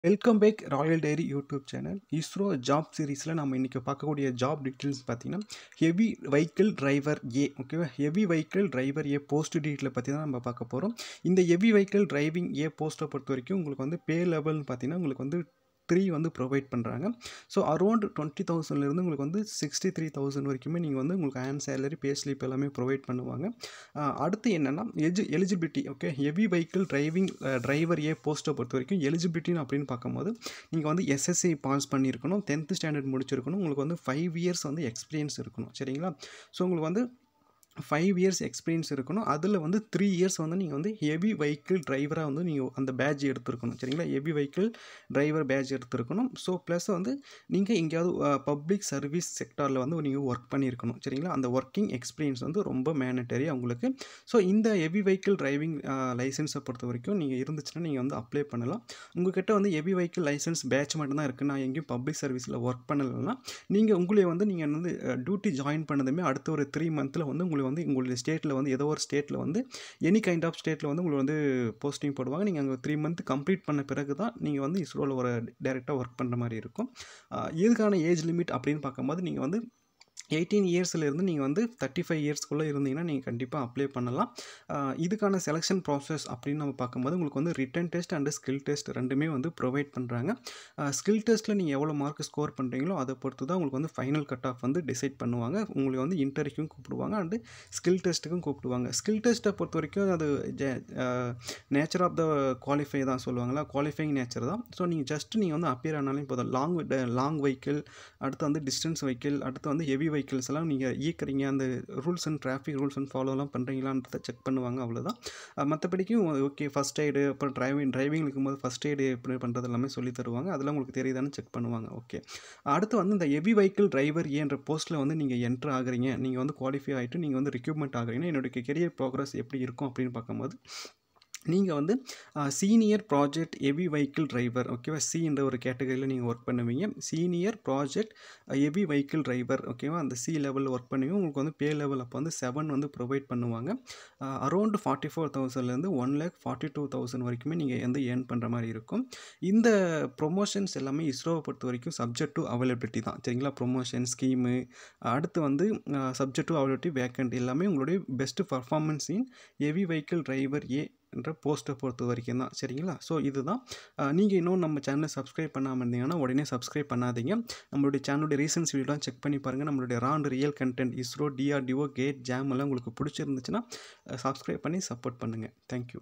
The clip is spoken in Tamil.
Welcome back royal diary YouTube channel. ISRO job சீரிஸில் நம்ம இன்றைக்கி பார்க்கக்கூடிய ஜாப் டீட்டெயில்ஸ் பார்த்தீங்கன்னா ஹெவி வெஹிக்கிள் டிரைவர் ஏ. ஓகேவா, ஹெவி வெஹிக்கிள் டிரைவர் ஏ போஸ்ட் டீட்டெயிலை பற்றி தான் நம்ம பார்க்க போகிறோம். இந்த ஹெவி வெஹிக்கிள் டிரைவிங் ஏ போஸ்ட்டை பொறுத்த வரைக்கும் உங்களுக்கு வந்து பே லெவல்னு பார்த்தீங்கன்னா உங்களுக்கு வந்து 3 வந்து ப்ரொவைட் பண்ணுறாங்க. ஸோ அரௌண்ட் 20,000லேருந்து உங்களுக்கு வந்து 63,000 வரைக்குமே நீங்கள் வந்து உங்களுக்கு ஆன் சேலரி பே ஸ்லிப் எல்லாமே ப்ரொவைட் பண்ணுவாங்க. அடுத்து என்னென்னா eligibility. Okay, heavy vehicle driver A போஸ்ட்டை பொறுத்த வரைக்கும் எலிஜிபிலிட்டின்னு அப்படின்னு பார்க்கும்போது நீங்கள் வந்து எஸ்எஸ்சி பாஸ் பண்ணியிருக்கணும், 10th ஸ்டாண்டர்ட் முடிச்சிருக்கணும், உங்களுக்கு வந்து 5 இயர்ஸ் வந்து எக்ஸ்பீரியன்ஸ் இருக்கணும். சரிங்களா? ஸோ உங்களுக்கு வந்து 5 இயர்ஸ் எக்ஸ்பீரியன்ஸ் இருக்கணும். அதில் வந்து 3 இயர்ஸ் வந்து நீங்கள் வந்து ஹெவி வெஹிக்கிள் டிரைவராக வந்து நீங்கள் அந்த பேட்ச் எடுத்துருக்கணும். சரிங்களா? ஹெவி வெஹிக்கிள் டிரைவர் பேட்ச் எடுத்துருக்கணும். ஸோ ப்ளஸ் வந்து நீங்கள் எங்கேயாவது பப்ளிக் சர்வீஸ் செக்டாரில் வந்து நீங்கள் ஒர்க் பண்ணியிருக்கணும். சரிங்களா? அந்த ஒர்க்கிங் எக்ஸ்பீரியன்ஸ் வந்து ரொம்ப மேண்டட்டரி அவங்களுக்கு. ஸோ இந்த ஹெவி வெஹிக்கிள் டிரைவிங் லைசன்ஸை பொறுத்த வரைக்கும் நீங்கள் இருந்துச்சுன்னா நீங்கள் வந்து அப்ளை பண்ணலாம். உங்கள்கிட்ட வந்து ஹெவி வெஹிக்கிள் லைசன்ஸ் பேட்ச் மட்டும்தான் இருக்குது, நான் எங்கேயும் பப்ளிக் சர்வீஸில் ஒர்க் பண்ணலைன்னா நீங்கள் உங்களே வந்து நீங்கள் வந்து டியூட்டி ஜாயின் பண்ணதுமே அடுத்த ஒரு 3 மந்த்தில் வந்து உங்களுக்கு வந்து உங்களுடைய ஸ்டேட்டில் வந்து ஏதோ ஒரு ஸ்டேட்டில் வந்து எனி கைண்ட் ஆஃப் ஸ்டேட்டில் வந்து உங்களுக்கு வந்து போஸ்டிங் போடுவாங்க. நீங்கள் அங்கே 3 மந்த் கம்ப்ளீட் பண்ண பிறகு தான் நீங்கள் வந்து இஸ்ரோவில் ஒரு டைரெக்டாக ஒர்க் பண்ணுற மாதிரி இருக்கும். இதுக்கான ஏஜ் லிமிட் அப்படின்னு பார்க்கும்போது நீங்கள் வந்து 18 இயர்ஸ்லேருந்து நீங்கள் வந்து 35 இயர்ஸ்க்குள்ளே இருந்தீங்கன்னா நீங்கள் கண்டிப்பாக அப்ளை பண்ணலாம். இதுக்கான செலெக்ஷன் ப்ராசஸ் அப்படின்னு நம்ம பார்க்கும்போது உங்களுக்கு வந்து written test and skill test ரெண்டுமே வந்து ப்ரொவைட் பண்ணுறாங்க. ஸ்கில் டெஸ்ட்டில் நீங்கள் எவ்வளோ மார்க் ஸ்கோர் பண்ணுறீங்களோ அதை பொறுத்து தான் உங்களுக்கு வந்து ஃபைனல் கட் ஆஃப் வந்து டிசைட் பண்ணுவாங்க. உங்களுக்கு வந்து இன்டர்வியூக்கும் கூப்பிடுவாங்க அண்டு ஸ்கில் டெஸ்ட்டுக்கும் கூப்பிடுவாங்க. ஸ்கில் டெஸ்ட்டை பொறுத்த வரைக்கும் அது நேச்சர் ஆஃப் த குவாலிஃபை தான் சொல்லுவாங்களா, குவாலிஃபைங் நேச்சர் தான். ஸோ நீங்கள் வந்து அப்பியர் ஆனாலும் போதும். லாங் வெஹிக்கிள், அடுத்து வந்து டிஸ்டன்ஸ் வெஹிக்கிள், அடுத்து வந்து ஹெவி வெஹிக்கிள்ஸ் எல்லாம் நீங்கள் இயக்குறீங்க, அந்த rules and traffic rules and ஃபாலோலாம் பண்ணுறீங்களான்றதை செக் பண்ணுவாங்க. அவ்வளோதான். மற்றபடிக்கும் ஓகே, ஃபஸ்ட் எய்டு, அப்புறம் டிரைவிங் இருக்கும்போது ஃபஸ்ட் எய்டு எப்படி பண்ணுறது எல்லாமே சொல்லி தருவாங்க. அதெல்லாம் உங்களுக்கு தெரியுதானு செக் பண்ணுவாங்க. ஓகே, அடுத்து வந்து இந்த ஹெவி வெஹிக்கிள் டிரைவர் ஏன்ற போஸ்ட்டில் வந்து நீங்கள் என்ட்ரு ஆகுறீங்க, நீங்கள் வந்து குவாலிஃபை ஆகிட்டு நீங்கள் வந்து ரெக்ரூட்மெண்ட் ஆகுறீங்கன்னா என்னுடைய கெரியர் ப்ராக்ரஸ் எப்படி இருக்கும் அப்படின்னு பார்க்கும்போது நீங்கள் வந்து senior project heavy vehicle driver, ஓகேவா, சின்ற ஒரு கேட்டகரியில் நீங்கள் ஒர்க் பண்ணுவீங்க. Senior project heavy vehicle driver, ஓகேவா, அந்த சி லெவலில் ஒர்க் பண்ணுவீங்க. உங்களுக்கு வந்து பே லெவல் அப்போ வந்து 7 வந்து ப்ரொவைட் பண்ணுவாங்க. அரௌண்ட் 44,000லேருந்து 1,42,000 வரைக்குமே நீங்கள் வந்து ஏர்ன் பண்ணுற மாதிரி இருக்கும். இந்த ப்ரொமோஷன்ஸ் எல்லாமே இஸ்ரோவை பொறுத்த வரைக்கும் சப்ஜெக்ட் டு அவைலபிலிட்டி தான். சரிங்களா? ப்ரொமோஷன் ஸ்கீமு, அடுத்து வந்து சப்ஜெக்ட் டு அவைலபிலிட்டி, வேக்கண்ட் எல்லாமே உங்களுடைய best performance in heavy vehicle driver A என்ற போஸ்ட்டை பொறுத்த வரைக்கும் தான். சரிங்களா? ஸோ இதுதான். நீங்கள் இன்னும் நம்ம சேனலை சப்ஸ்கிரைப் பண்ணாமல் இருந்தீங்கன்னா உடனே சப்ஸ்கிரைப் பண்ணாதீங்க. நம்மளுடைய சேனலுடைய ரீசன்ஸ் வீடியோலாம் செக் பண்ணி பாருங்கள். நம்மளுடைய raw and real content ISRO, DRDO, GATE, JAM எல்லாம் உங்களுக்கு பிடிச்சிருந்துச்சுன்னா சப்ஸ்கிரைப் பண்ணி சப்போர்ட் பண்ணுங்கள். தேங்க்யூ.